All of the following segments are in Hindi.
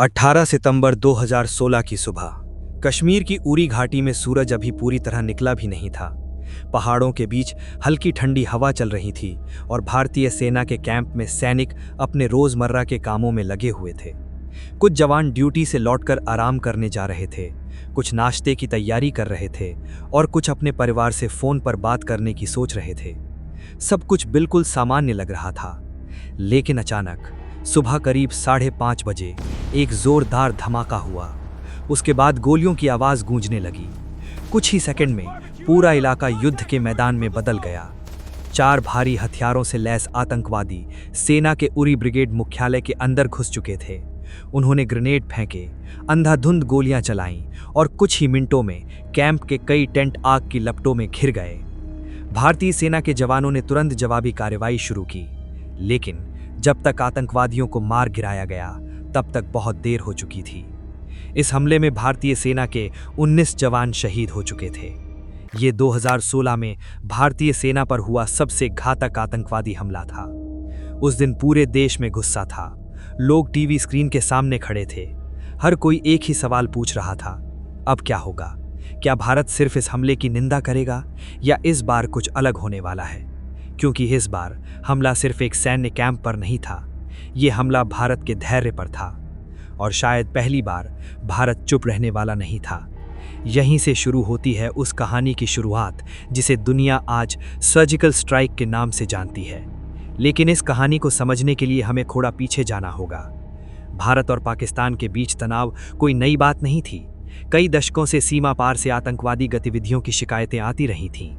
18 सितंबर 2016 की सुबह कश्मीर की उरी घाटी में सूरज अभी पूरी तरह निकला भी नहीं था। पहाड़ों के बीच हल्की ठंडी हवा चल रही थी और भारतीय सेना के कैंप में सैनिक अपने रोजमर्रा के कामों में लगे हुए थे। कुछ जवान ड्यूटी से लौटकर आराम करने जा रहे थे, कुछ नाश्ते की तैयारी कर रहे थे और कुछ अपने परिवार से फोन पर बात करने की सोच रहे थे। सब कुछ बिल्कुल सामान्य लग रहा था, लेकिन अचानक सुबह करीब 5:30 बजे एक जोरदार धमाका हुआ। उसके बाद गोलियों की आवाज गूंजने लगी। कुछ ही सेकंड में पूरा इलाका युद्ध के मैदान में बदल गया। 4 भारी हथियारों से लैस आतंकवादी सेना के उरी ब्रिगेड मुख्यालय के अंदर घुस चुके थे। उन्होंने ग्रेनेड फेंके, अंधाधुंध गोलियां चलाईं और कुछ ही मिनटों में कैंप के कई टेंट आग की लपटों में घिर गए। भारतीय सेना के जवानों ने तुरंत जवाबी कार्रवाई शुरू की, लेकिन जब तक आतंकवादियों को मार गिराया गया तब तक बहुत देर हो चुकी थी। इस हमले में भारतीय सेना के 19 जवान शहीद हो चुके थे। ये 2016 में भारतीय सेना पर हुआ सबसे घातक आतंकवादी हमला था। उस दिन पूरे देश में गुस्सा था। लोग टीवी स्क्रीन के सामने खड़े थे। हर कोई एक ही सवाल पूछ रहा था, अब क्या होगा? क्या भारत सिर्फ इस हमले की निंदा करेगा या इस बार कुछ अलग होने वाला है? क्योंकि इस बार हमला सिर्फ एक सैन्य कैंप पर नहीं था, ये हमला भारत के धैर्य पर था। और शायद पहली बार भारत चुप रहने वाला नहीं था। यहीं से शुरू होती है उस कहानी की शुरुआत जिसे दुनिया आज सर्जिकल स्ट्राइक के नाम से जानती है। लेकिन इस कहानी को समझने के लिए हमें थोड़ा पीछे जाना होगा। भारत और पाकिस्तान के बीच तनाव कोई नई बात नहीं थी। कई दशकों से सीमा पार से आतंकवादी गतिविधियों की शिकायतें आती रही थीं।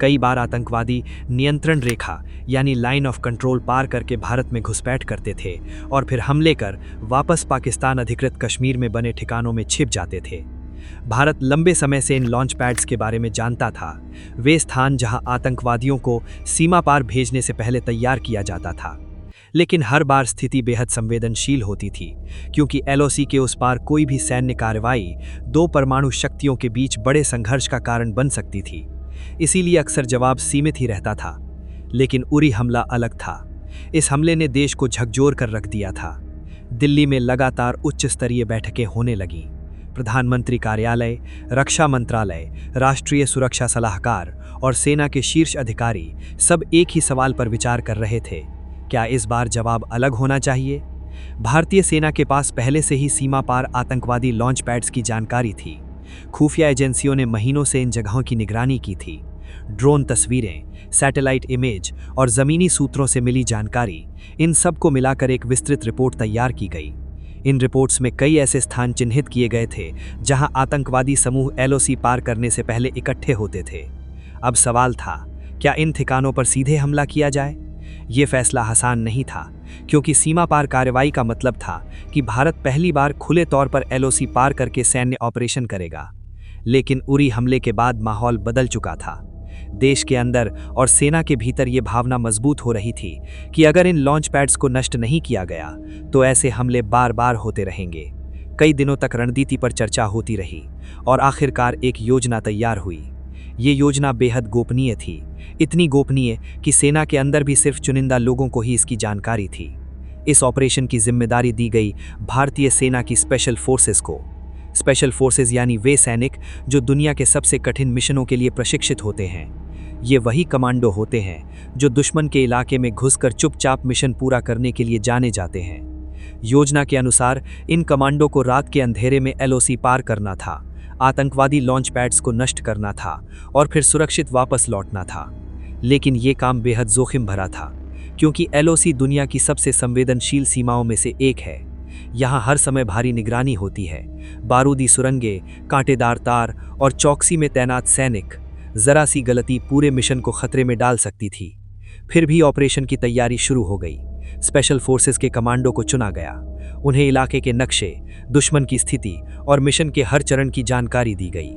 कई बार आतंकवादी नियंत्रण रेखा यानी लाइन ऑफ कंट्रोल पार करके भारत में घुसपैठ करते थे और फिर हमले कर वापस पाकिस्तान अधिकृत कश्मीर में बने ठिकानों में छिप जाते थे। भारत लंबे समय से इन लॉन्च पैड्स के बारे में जानता था, वे स्थान जहां आतंकवादियों को सीमा पार भेजने से पहले तैयार किया जाता था। लेकिन हर बार स्थिति बेहद संवेदनशील होती थी, क्योंकि एलओसी के उस पार कोई भी सैन्य कार्रवाई 2 परमाणु शक्तियों के बीच बड़े संघर्ष का कारण बन सकती थी। इसीलिए अक्सर जवाब सीमित ही रहता था। लेकिन उरी हमला अलग था। इस हमले ने देश को झकझोर कर रख दिया था। दिल्ली में लगातार उच्च स्तरीय बैठकें होने लगीं। प्रधानमंत्री कार्यालय, रक्षा मंत्रालय, राष्ट्रीय सुरक्षा सलाहकार और सेना के शीर्ष अधिकारी सब एक ही सवाल पर विचार कर रहे थे, क्या इस बार जवाब अलग होना चाहिए? भारतीय सेना के पास पहले से ही सीमा पार आतंकवादी लॉन्च पैड्स की जानकारी थी। खुफिया एजेंसियों ने महीनों से इन जगहों की निगरानी की थी। ड्रोन तस्वीरें, सैटेलाइट इमेज और ज़मीनी सूत्रों से मिली जानकारी, इन सब को मिलाकर एक विस्तृत रिपोर्ट तैयार की गई। इन रिपोर्ट्स में कई ऐसे स्थान चिन्हित किए गए थे जहां आतंकवादी समूह एलओसी पार करने से पहले इकट्ठे होते थे। अब सवाल था, क्या इन ठिकानों पर सीधे हमला किया जाए? ये फैसला आसान नहीं था, क्योंकि सीमा पार कार्रवाई का मतलब था कि भारत पहली बार खुले तौर पर एलओसी पार करके सैन्य ऑपरेशन करेगा। लेकिन उरी हमले के बाद माहौल बदल चुका था। देश के अंदर और सेना के भीतर ये भावना मजबूत हो रही थी कि अगर इन लॉन्च पैड्स को नष्ट नहीं किया गया तो ऐसे हमले बार बार होते रहेंगे। कई दिनों तक रणनीति पर चर्चा होती रही और आखिरकार एक योजना तैयार हुई। ये योजना बेहद गोपनीय थी, इतनी गोपनीय कि सेना के अंदर भी सिर्फ चुनिंदा लोगों को ही इसकी जानकारी थी। इस ऑपरेशन की जिम्मेदारी दी गई भारतीय सेना की स्पेशल फोर्सेस को। स्पेशल फोर्सेस यानी वे सैनिक जो दुनिया के सबसे कठिन मिशनों के लिए प्रशिक्षित होते हैं। ये वही कमांडो होते हैं जो दुश्मन के इलाके में घुसकर चुपचाप मिशन पूरा करने के लिए जाने जाते हैं। योजना के अनुसार इन कमांडो को रात के अंधेरे में एलओसी पार करना था, आतंकवादी लॉन्च पैड्स को नष्ट करना था और फिर सुरक्षित वापस लौटना था। लेकिन ये काम बेहद जोखिम भरा था, क्योंकि एलओसी दुनिया की सबसे संवेदनशील सीमाओं में से एक है। यहाँ हर समय भारी निगरानी होती है। बारूदी सुरंगें, कांटेदार तार और चौकसी में तैनात सैनिक। जरा सी गलती पूरे मिशन को खतरे में डाल सकती थी। फिर भी ऑपरेशन की तैयारी शुरू हो गई। स्पेशल फोर्सेस के कमांडो को चुना गया। उन्हें इलाके के नक्शे, दुश्मन की स्थिति और मिशन के हर चरण की जानकारी दी गई।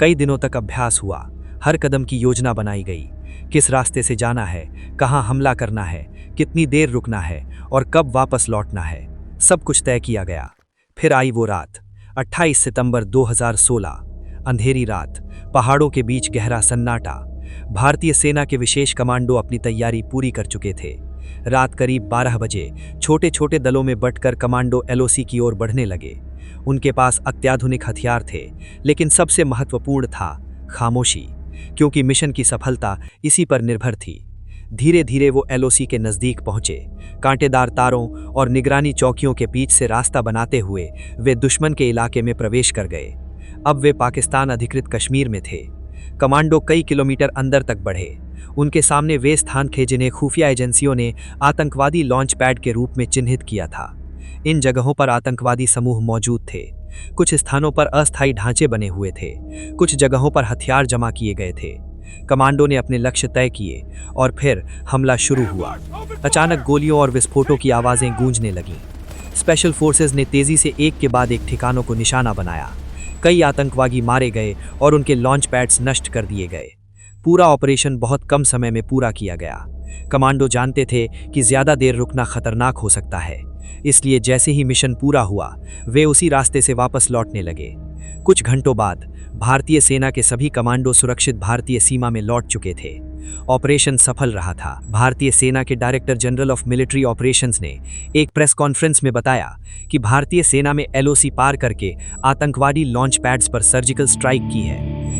कई दिनों तक अभ्यास हुआ, हर कदम की योजना बनाई गई। किस रास्ते से जाना है, कहाँ हमला करना है, कितनी देर रुकना है और कब वापस लौटना है, सब कुछ तय किया गया। फिर आई वो रात, 28 सितंबर 2016। अंधेरी रात, पहाड़ों के बीच गहरा सन्नाटा। भारतीय सेना के विशेष कमांडो अपनी तैयारी पूरी कर चुके थे। रात करीब 12 बजे छोटे छोटे दलों में बंटकर कमांडो एलओसी की ओर बढ़ने लगे। उनके पास अत्याधुनिक हथियार थे, लेकिन सबसे महत्वपूर्ण था खामोशी, क्योंकि मिशन की सफलता इसी पर निर्भर थी। धीरे धीरे वो एलओसी के नज़दीक पहुंचे। कांटेदार तारों और निगरानी चौकियों के बीच से रास्ता बनाते हुए वे दुश्मन के इलाके में प्रवेश कर गए। अब वे पाकिस्तान अधिकृत कश्मीर में थे। कमांडो कई किलोमीटर अंदर तक बढ़े। उनके सामने वे स्थान थे जिन्हें खुफिया एजेंसियों ने आतंकवादी लॉन्च पैड के रूप में चिन्हित किया था। इन जगहों पर आतंकवादी समूह मौजूद थे। कुछ स्थानों पर अस्थायी ढांचे बने हुए थे, कुछ जगहों पर हथियार जमा किए गए थे। कमांडो ने अपने लक्ष्य तय किए और फिर हमला शुरू हुआ। अचानक गोलियों और विस्फोटों की आवाज़ें गूंजने लगीं। स्पेशल फोर्सेज ने तेजी से एक के बाद एक ठिकानों को निशाना बनाया। कई आतंकवादी मारे गए और उनके लॉन्च पैड्स नष्ट कर दिए गए। पूरा ऑपरेशन बहुत कम समय में पूरा किया गया। कमांडो जानते थे कि ज़्यादा देर रुकना खतरनाक हो सकता है, इसलिए जैसे ही मिशन पूरा हुआ वे उसी रास्ते से वापस लौटने लगे। कुछ घंटों बाद भारतीय सेना के सभी कमांडो सुरक्षित भारतीय सीमा में लौट चुके थे। ऑपरेशन सफल रहा था। भारतीय सेना के director general of military operations ने एक प्रेस कॉन्फ्रेंस में बताया कि भारतीय सेना में एलओसी पार करके आतंकवादी लॉन्च पैड्स पर सर्जिकल स्ट्राइक की है।